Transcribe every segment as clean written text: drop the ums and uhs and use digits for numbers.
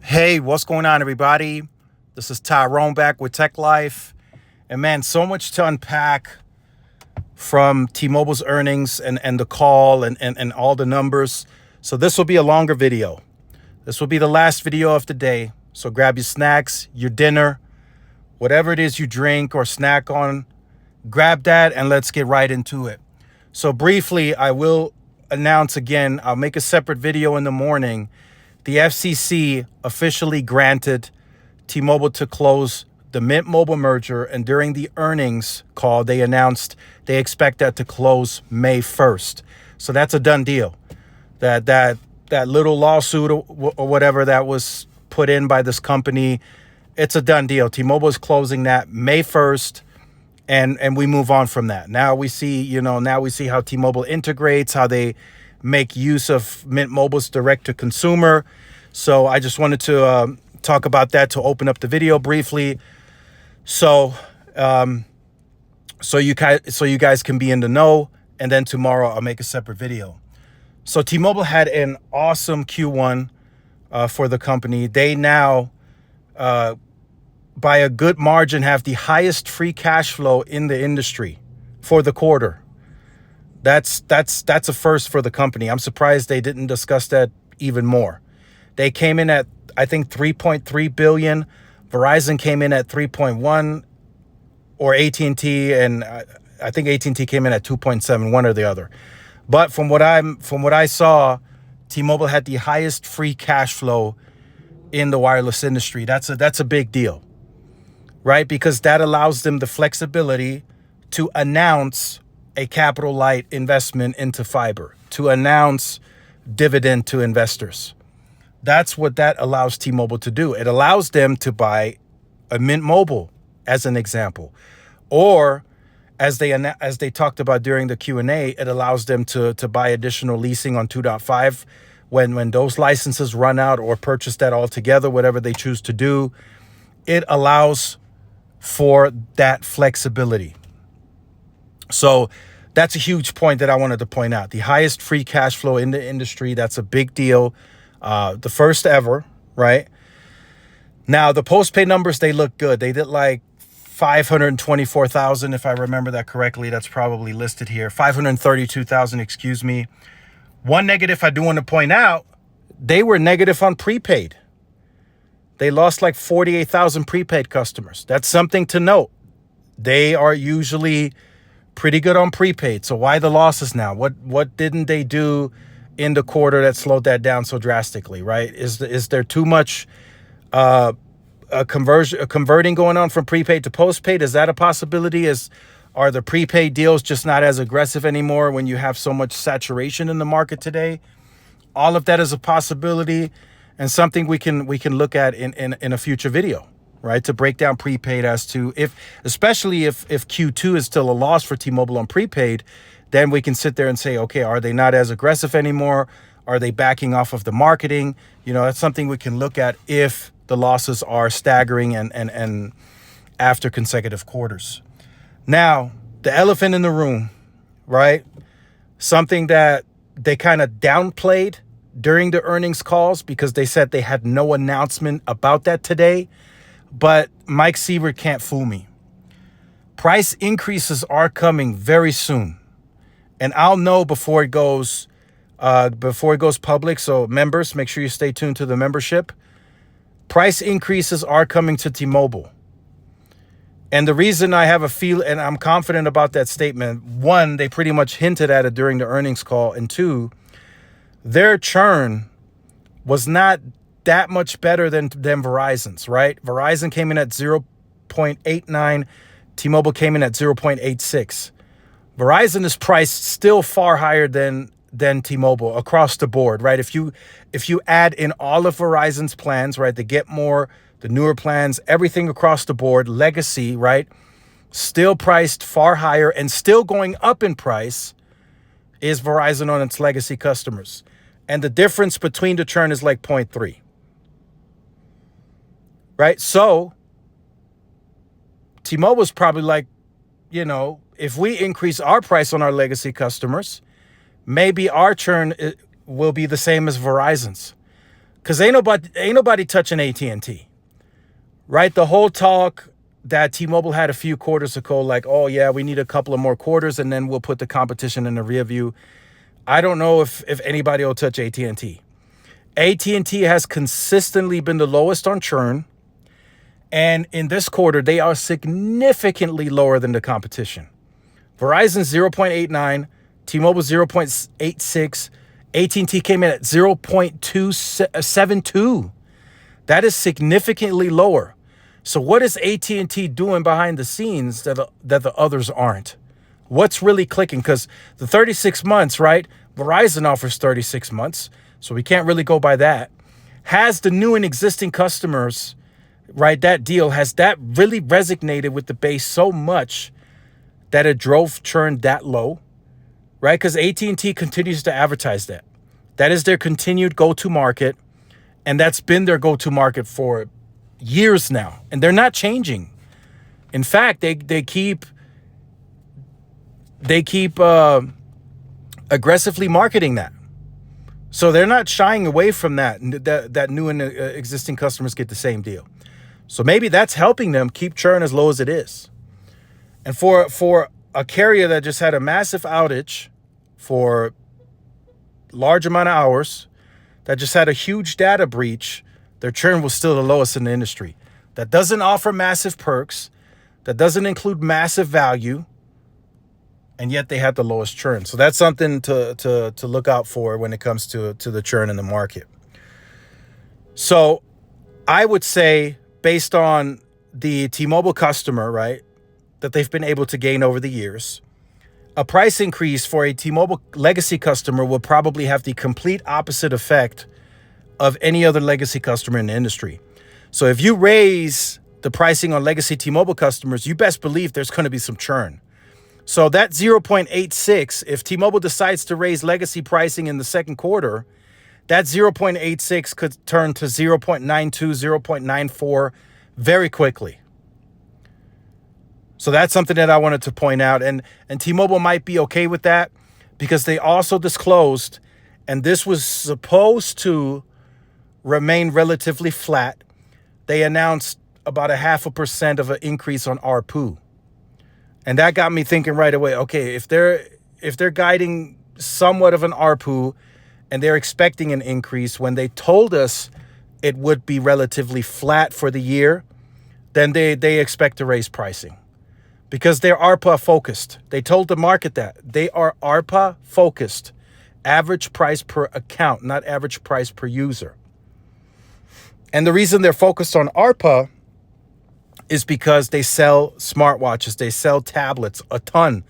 Hey, what's going on, everybody? This is Tyrone back with Tech Life. And man, so much to unpack from T-Mobile's earnings and the call and all the numbers. So this will be a longer video. This will be the last video of the day. So grab your snacks, your dinner, whatever it is you drink or snack on, grab that and let's get right into it. So briefly, I will announce again, I'll make a separate video in the morning. The FCC officially granted T-Mobile to close the Mint Mobile merger, and during the earnings call, they announced they expect that to close May 1st. So that's a done deal. That little lawsuit or whatever that was put in by this company, it's a done deal. T-Mobile is closing that May 1st, and we move on from that. Now we see how T-Mobile integrates, how they make use of Mint Mobile's direct to consumer. So I just wanted to talk about that to open up the video briefly. So you guys can be in the know, and then tomorrow I'll make a separate video. So T-Mobile had an awesome Q1 for the company. They now, by a good margin, have the highest free cash flow in the industry for the quarter. That's a first for the company. I'm surprised they didn't discuss that even more. They came in at, I think, 3.3 billion. Verizon came in at 3.1, or AT&T, and I think AT&T came in at 2.7, one or the other. But from what I saw, T-Mobile had the highest free cash flow in the wireless industry. That's a big deal, right? Because that allows them the flexibility to announce a capital light investment into fiber, to announce dividend to investors. That's what that allows T-Mobile to do. It allows them to buy a Mint Mobile, as an example, or as they talked about during the Q&A, it allows them to buy additional leasing on 2.5 when those licenses run out, or purchase that altogether, whatever they choose to do. It allows for that flexibility. So that's a huge point that I wanted to point out. The highest free cash flow in the industry. That's a big deal. The first ever, right? Now, the postpaid numbers, they look good. They did like 524,000, if I remember that correctly. That's probably listed here. 532,000, excuse me. One negative I do want to point out, they were negative on prepaid. They lost like 48,000 prepaid customers. That's something to note. They are usually pretty good on prepaid. So why the losses now? What didn't they do in the quarter that slowed that down so drastically, right? Is there too much converting going on from prepaid to postpaid? Is that a possibility? Are the prepaid deals just not as aggressive anymore when you have so much saturation in the market today? All of that is a possibility, and something we can look at in a future video, right? To break down prepaid as to especially if Q2 is still a loss for T-Mobile on prepaid, then we can sit there and say, okay, are they not as aggressive anymore? Are they backing off of the marketing? That's something we can look at if the losses are staggering and after consecutive quarters. Now, the elephant in the room, right? Something that they kind of downplayed during the earnings calls because they said they had no announcement about that today. But Mike Sievert can't fool me. Price increases are coming very soon. And I'll know before it goes public. So members, make sure you stay tuned to the membership. Price increases are coming to T-Mobile. And the reason I have a feel, and I'm confident about that statement, one, they pretty much hinted at it during the earnings call. And two, their churn was not that much better than Verizon's, right? Verizon came in at 0.89. T-Mobile came in at 0.86. Verizon is priced still far higher than T-Mobile across the board, right? If you add in all of Verizon's plans, right, the Get More, the newer plans, everything across the board, legacy, right, still priced far higher and still going up in price is Verizon on its legacy customers. And the difference between the churn is like 0.3. Right? So T-Mobile's probably like, if we increase our price on our legacy customers, maybe our churn will be the same as Verizon's. Because ain't nobody touching AT&T, right? The whole talk that T-Mobile had a few quarters ago, like, oh yeah, we need a couple of more quarters and then we'll put the competition in the rear view. I don't know if anybody will touch AT&T. AT&T has consistently been the lowest on churn. And in this quarter, they are significantly lower than the competition. Verizon 0.89, T-Mobile 0.86, AT&T came in at 0.272. That is significantly lower. So what is AT&T doing behind the scenes that the others aren't? What's really clicking? Because the 36 months, right? Verizon offers 36 months, so we can't really go by that. Has the new and existing customers, right, that deal, has that really resonated with the base so much that it drove churn that low, right? Because AT&T continues to advertise that. That is their continued go-to market, and that's been their go-to market for years now, and they're not changing. In fact, they keep aggressively marketing that. So they're not shying away from that new and existing customers get the same deal. So maybe that's helping them keep churn as low as it is. And for a carrier that just had a massive outage for large amount of hours, that just had a huge data breach, their churn was still the lowest in the industry. That doesn't offer massive perks, that doesn't include massive value, and yet they had the lowest churn. So that's something to look out for when it comes to the churn in the market. So I would say, based on the T-Mobile customer, right, that they've been able to gain over the years, a price increase for a T-Mobile legacy customer will probably have the complete opposite effect of any other legacy customer in the industry. So if you raise the pricing on legacy T-Mobile customers, you best believe there's going to be some churn. So that 0.86, if T-Mobile decides to raise legacy pricing in the second quarter, that 0.86 could turn to 0.92, 0.94 very quickly. So that's something that I wanted to point out. And T-Mobile might be okay with that because they also disclosed, and this was supposed to remain relatively flat, they announced about 0.5% of an increase on ARPO. And that got me thinking right away, okay, if they're guiding somewhat of an ARPO and they're expecting an increase when they told us it would be relatively flat for the year, then they expect to raise pricing because they're ARPA focused. They told the market that. They are ARPA focused. Average price per account, not average price per user. And the reason they're focused on ARPA is because they sell smartwatches, they sell tablets, a ton.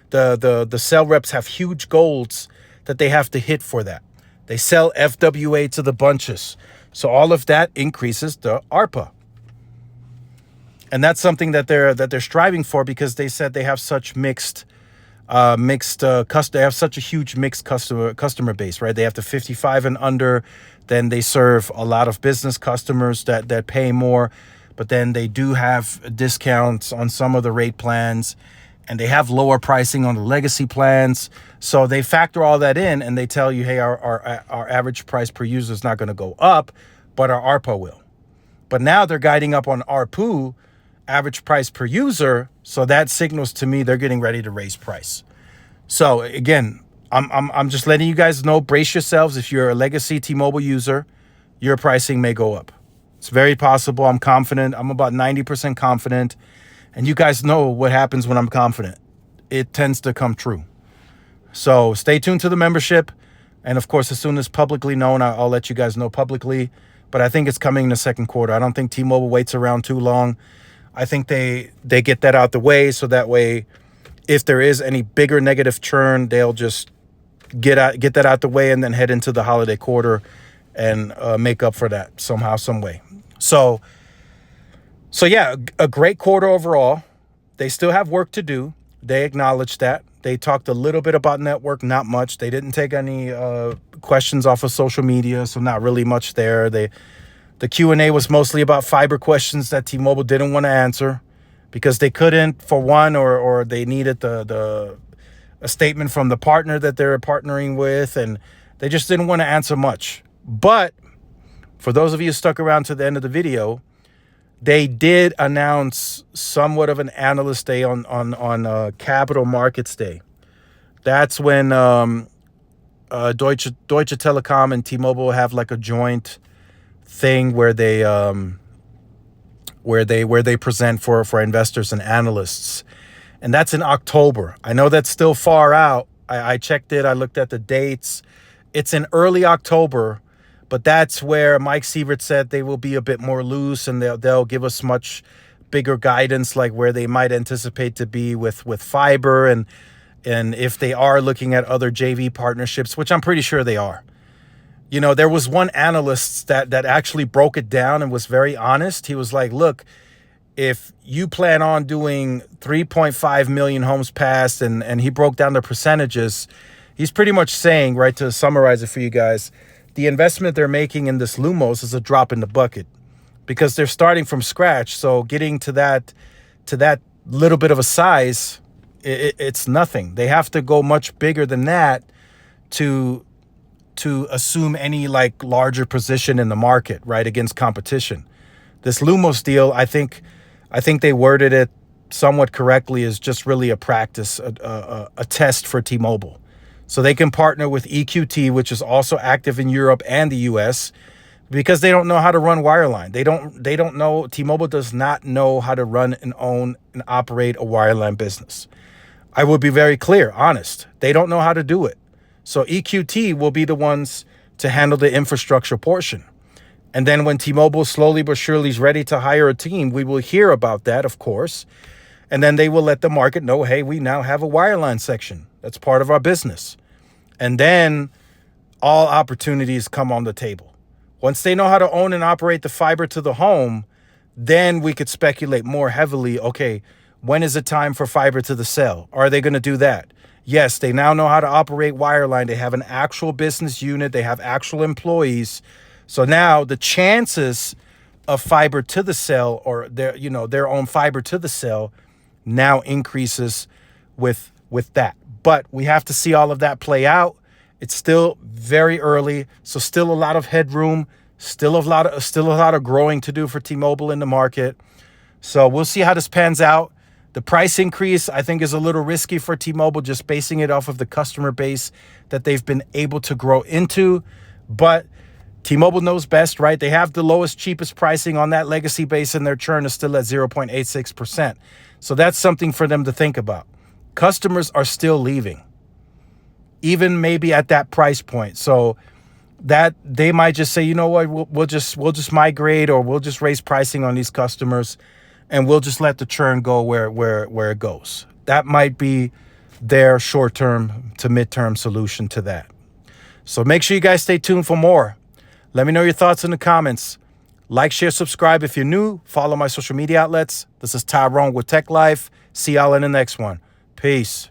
The sales reps have huge goals that they have to hit for that. They sell FWA to the bunches. So all of that increases the ARPA. And that's something that they're striving for because they said they have such they have such a huge mixed customer base, right? They have the 55 and under, then they serve a lot of business customers that pay more, but then they do have discounts on some of the rate plans, and they have lower pricing on the legacy plans. So they factor all that in, and they tell you, hey, our average price per user is not going to go up, but our ARPA will. But now they're guiding up on ARPU, average price per user, so that signals to me they're getting ready to raise price. So again, I'm just letting you guys know, brace yourselves. If you're a legacy T-Mobile user, your pricing may go up. It's very possible. I'm confident. I'm about 90% confident. And you guys know what happens when I'm confident. It tends to come true. So stay tuned to the membership. And of course, as soon as publicly known, I'll let you guys know publicly. But I think it's coming in the second quarter. I don't think T-Mobile waits around too long. I think they get that out the way, so that way, if there is any bigger negative churn, they'll just get that out the way and then head into the holiday quarter and make up for that somehow, some way. So yeah, a great quarter overall. They still have work to do. They acknowledged that. They talked a little bit about network, not much. They didn't take any questions off of social media, so not really much there. The Q&A was mostly about fiber questions that T-Mobile didn't want to answer because they couldn't, for one, or they needed a statement from the partner that they're partnering with, and they just didn't want to answer much. But For those of you stuck around to the end of the video, they did announce somewhat of an analyst day on Capital Markets Day. That's when Deutsche Telekom and T-Mobile have like a joint thing where they present for investors and analysts, and that's in October. I know that's still far out. I checked it. I looked at the dates. It's in early October, but that's where Mike Sievert said they will be a bit more loose, and they'll give us much bigger guidance, like where they might anticipate to be with fiber, and if they are looking at other JV partnerships, which I'm pretty sure they are. You know, there was one analyst that actually broke it down and was very honest. He was like, look, if you plan on doing 3.5 million homes passed, and he broke down the percentages, he's pretty much saying, right, to summarize it for you guys, the investment they're making in this Lumos is a drop in the bucket because they're starting from scratch. So getting to that little bit of a size, it's nothing. They have to go much bigger than that to assume any like larger position in the market, right, against competition. This Lumos deal, I think they worded it somewhat correctly, is just really a practice, a test for T-Mobile. So they can partner with EQT, which is also active in Europe and the US, because they don't know how to run wireline. They don't know, T-Mobile does not know how to run and own and operate a wireline business. I will be very clear, honest. They don't know how to do it. So EQT will be the ones to handle the infrastructure portion. And then when T-Mobile slowly but surely is ready to hire a team, we will hear about that, of course. And then they will let the market know, hey, we now have a wireline section. That's part of our business. And then all opportunities come on the table. Once they know how to own and operate the fiber to the home, then we could speculate more heavily, okay, when is it time for fiber to the cell? Are they going to do that? Yes, they now know how to operate wireline. They have an actual business unit. They have actual employees. So now the chances of fiber to the cell, or their own fiber to the cell, now increases with that. But we have to see all of that play out. It's still very early, so still a lot of headroom, still a lot of growing to do for T-Mobile in the market. So we'll see how this pans out. The price increase, I think, is a little risky for T-Mobile, just basing it off of the customer base that they've been able to grow into. But T-Mobile knows best, right? They have the lowest, cheapest pricing on that legacy base, and their churn is still at 0.86%. So that's something for them to think about. Customers are still leaving, even maybe at that price point. So that they might just say, you know what, we'll just migrate, or we'll just raise pricing on these customers, and we'll just let the churn go where it goes. That might be their short-term to mid-term solution to that. So make sure you guys stay tuned for more. Let me know your thoughts in the comments. Like, share, subscribe if you're new. Follow my social media outlets. This is Tyrone with Tech Life. See y'all in the next one. Peace.